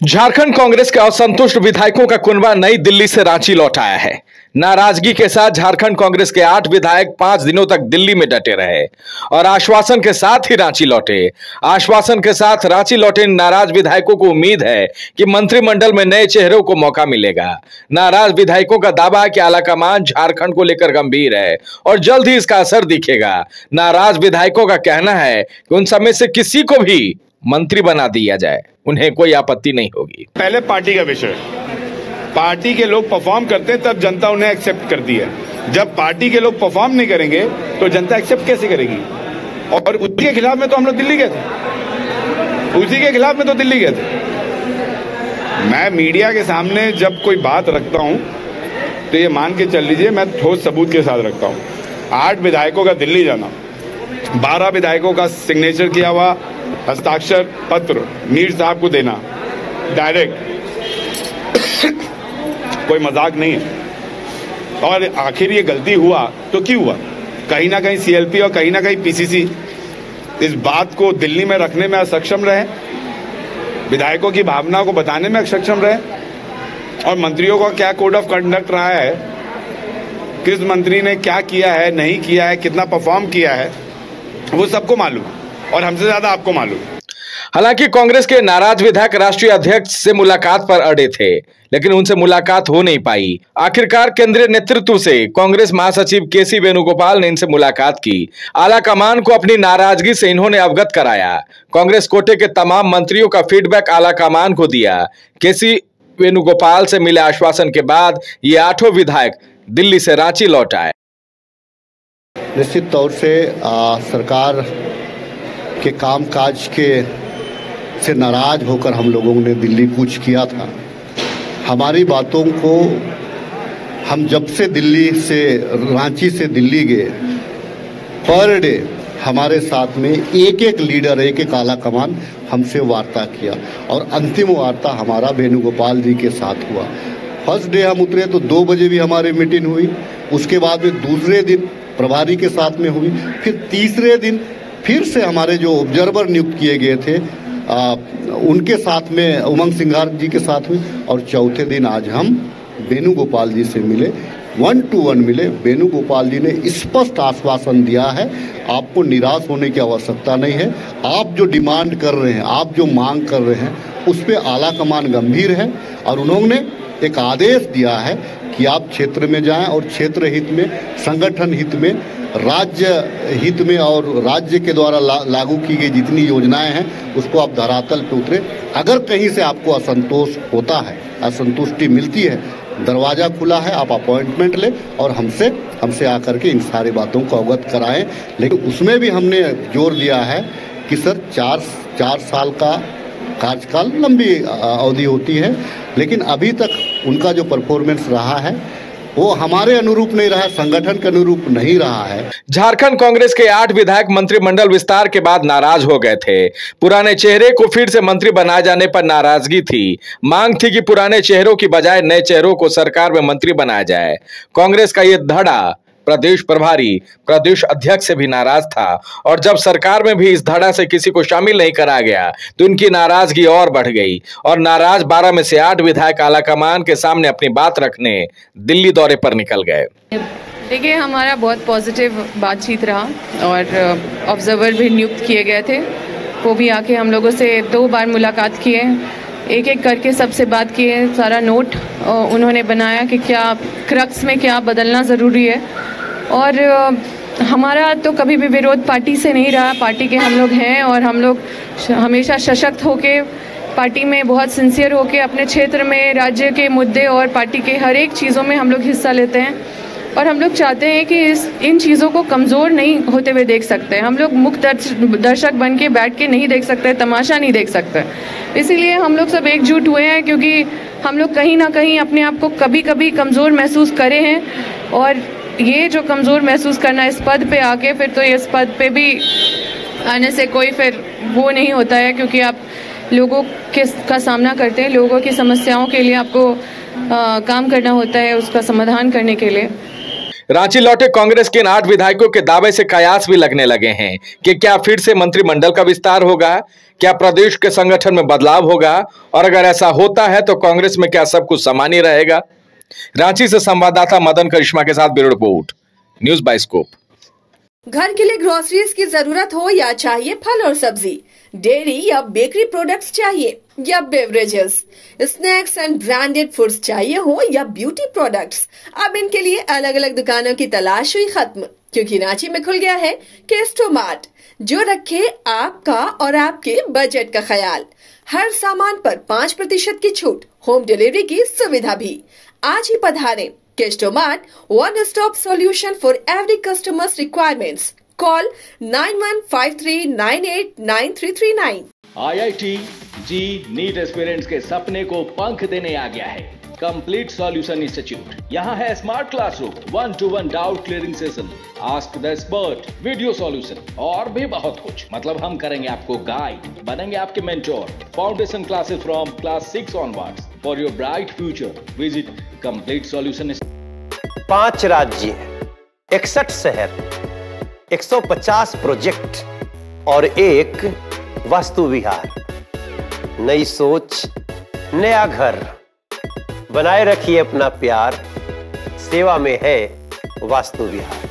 झारखंड कांग्रेस के असंतुष्ट विधायकों का कुनबा नई दिल्ली से रांची लौट आया है। नाराजगी के साथ झारखंड कांग्रेस के 8 विधायक 5 दिनों तक दिल्ली में डटे रहे और आश्वासन के साथ ही रांची लौटे। आश्वासन के साथ रांची लौटे नाराज विधायकों को उम्मीद है कि मंत्रिमंडल में नए चेहरों को मौका मिलेगा। नाराज विधायकों का दावा है कि आलाकमान झारखंड को लेकर गंभीर है और जल्द ही इसका असर दिखेगा। नाराज विधायकों का कहना है कि उन सब में से किसी को भी मंत्री बना दिया जाए, उन्हें कोई आपत्ति नहीं होगी। पहले पार्टी का विषय, पार्टी के लोग परफॉर्म करते हैं तब जनता उन्हें एक्सेप्ट करती है। जब पार्टी के लोग परफॉर्म नहीं करेंगे तो जनता एक्सेप्ट कैसे करेगी? और उसी के खिलाफ में तो हम लोग दिल्ली गए थे, उसी के खिलाफ में तो दिल्ली गए थे। मैं मीडिया के सामने जब कोई बात रखता हूं तो ये मान के चल लीजिए मैं ठोस सबूत के साथ रखता हूं। 8 विधायकों का दिल्ली जाना, 12 विधायकों का सिग्नेचर किया हुआ हस्ताक्षर पत्र मीर साहब को देना डायरेक्ट, कोई मजाक नहीं है। और आखिर ये गलती हुआ तो क्यों हुआ? कहीं ना कहीं सीएलपी और कहीं ना कहीं पीसीसी इस बात को दिल्ली में रखने में असक्षम रहे, विधायकों की भावना को बताने में असक्षम रहे। और मंत्रियों का क्या कोड ऑफ कंडक्ट रहा है, किस मंत्री ने क्या किया है, नहीं किया है, कितना परफॉर्म किया है, वो सबको मालूम और हमसे ज्यादा आपको मालूम। हालांकि कांग्रेस के नाराज विधायक राष्ट्रीय अध्यक्ष से मुलाकात पर अड़े थे, लेकिन उनसे मुलाकात हो नहीं पाई। आखिरकार केंद्रीय नेतृत्व से कांग्रेस महासचिव केसी वेणुगोपाल ने इनसे मुलाकात की। आलाकमान को अपनी नाराजगी से इन्होंने अवगत कराया। कांग्रेस कोटे के तमाम मंत्रियों का फीडबैक आलाकमान को दिया। केसी वेणुगोपाल से मिले आश्वासन के बाद ये 8 विधायक दिल्ली से रांची लौट आए। निश्चित तौर से सरकार के कामकाज से नाराज होकर हम लोगों ने दिल्ली कूच किया था। हमारी बातों को हम जब से दिल्ली से रांची से दिल्ली गए, पर डे हमारे साथ में एक लीडर, एक आलाकमान हमसे वार्ता किया और अंतिम वार्ता हमारा वेणुगोपाल जी के साथ हुआ। फर्स्ट डे हम उतरे तो 2 बजे भी हमारी मीटिंग हुई, उसके बाद में दूसरे दिन प्रभारी के साथ में हुई, फिर तीसरे दिन फिर से हमारे जो ऑब्जर्वर नियुक्त किए गए थे उनके साथ में उमंग सिंघार जी के साथ में, और चौथे दिन आज हम वेणुगोपाल जी से मिले, 1 to 1 मिले। वेणुगोपाल जी ने स्पष्ट आश्वासन दिया है, आपको निराश होने की आवश्यकता नहीं है। आप जो डिमांड कर रहे हैं, आप जो मांग कर रहे हैं, उस पर आलाकमान गंभीर है और उन्होंने एक आदेश दिया है कि आप क्षेत्र में जाएं और क्षेत्र हित में, संगठन हित में, राज्य हित में और राज्य के द्वारा लागू की गई जितनी योजनाएं हैं उसको आप धरातल पे उतरे। अगर कहीं से आपको असंतोष होता है, असंतुष्टि मिलती है, दरवाज़ा खुला है, आप अपॉइंटमेंट लें और हमसे आकर के इन सारी बातों को अवगत कराएं। लेकिन उसमें भी हमने जोर दिया है कि सर 4 साल का कार्यकाल लंबी अवधि होती है, लेकिन अभी तक उनका जो परफॉर्मेंस रहा है वो हमारे अनुरूप नहीं रहा, संगठन के अनुरूप नहीं रहा है। झारखंड कांग्रेस के 8 विधायक मंत्रिमंडल विस्तार के बाद नाराज हो गए थे। पुराने चेहरे को फिर से मंत्री बनाए जाने पर नाराजगी थी। मांग थी कि पुराने चेहरों की बजाय नए चेहरों को सरकार में मंत्री बनाया जाए। कांग्रेस का यह धड़ा प्रदेश प्रभारी, प्रदेश अध्यक्ष से भी नाराज था और जब सरकार में भी इस धड़ा से किसी को शामिल नहीं करा गया तो इनकी नाराजगी और बढ़ गई और नाराज 12 में से 8 विधायक आलाकमान के सामने अपनी बात रखने दिल्ली दौरे पर निकल गए। देखिए, हमारा बहुत पॉजिटिव बातचीत रहा और ऑब्जर्वर भी नियुक्त किए गए थे। वो भी आके हम लोगों से 2 बार मुलाकात किए, एक करके सबसे बात किए, सारा नोट उन्होंने बनाया कि क्या क्रक्स में क्या बदलना ज़रूरी है। और हमारा तो कभी भी विरोध पार्टी से नहीं रहा, पार्टी के हम लोग हैं और हम लोग हमेशा सशक्त होके, पार्टी में बहुत सिंसियर होके अपने क्षेत्र में राज्य के मुद्दे और पार्टी के हर एक चीज़ों में हम लोग हिस्सा लेते हैं और हम लोग चाहते हैं कि इन चीज़ों को कमज़ोर नहीं होते हुए देख सकते। हम लोग मुख्य दर्शक बन के बैठ के नहीं देख सकते, तमाशा नहीं देख सकते। इसीलिए हम लोग सब एकजुट हुए हैं, क्योंकि हम लोग कहीं ना कहीं अपने आप को कभी कभी कमज़ोर महसूस करे हैं और ये जो कमज़ोर महसूस करना इस पद पे आके, फिर तो इस पद पे भी आने से कोई फिर वो नहीं होता है, क्योंकि आप लोगों का सामना करते हैं, लोगों की समस्याओं के लिए आपको काम करना होता है, उसका समाधान करने के लिए। रांची लौटे कांग्रेस के इन 8 विधायकों के दावे से कयास भी लगने लगे हैं कि क्या फिर से मंत्रिमंडल का विस्तार होगा, क्या प्रदेश के संगठन में बदलाव होगा, और अगर ऐसा होता है तो कांग्रेस में क्या सब कुछ सामान्य रहेगा। रांची से संवाददाता मदन करिश्मा के साथ ब्यूरो रिपोर्ट, न्यूज बाइस्कोप। घर के लिए ग्रोसरीज की जरूरत हो या चाहिए फल और सब्जी, डेयरी या बेकरी प्रोडक्ट्स चाहिए या beverages, snacks and branded foods चाहिए हो या ब्यूटी प्रोडक्ट्स, अब इनके लिए अलग अलग दुकानों की तलाश हुई खत्म, क्योंकि रांची में खुल गया है केस्टोमार्ट, जो रखे आपका और आपके बजट का ख्याल। हर सामान पर 5% की छूट, होम डिलीवरी की सुविधा भी। आज ही पधारें केस्टोमार्ट, one stop solution for every customer's requirements. Call 9153989339। IIT ji NEET aspirants के सपने को पंख देने आ गया है कंप्लीट सॉल्यूशन इंस्टीट्यूट। यहाँ है smart classroom, 1-to-1 doubt clearing session, ask the expert, video solution और भी बहुत कुछ। मतलब हम करेंगे आपको गाइड, बनेंगे आपके mentor. Foundation classes from class 6 onwards for your bright future. Visit complete solution. 5 राज्य, 61 शहर, 150 प्रोजेक्ट और एक वास्तु विहार। नई सोच, नया घर, बनाए रखिए अपना प्यार, सेवा में है वास्तु विहार।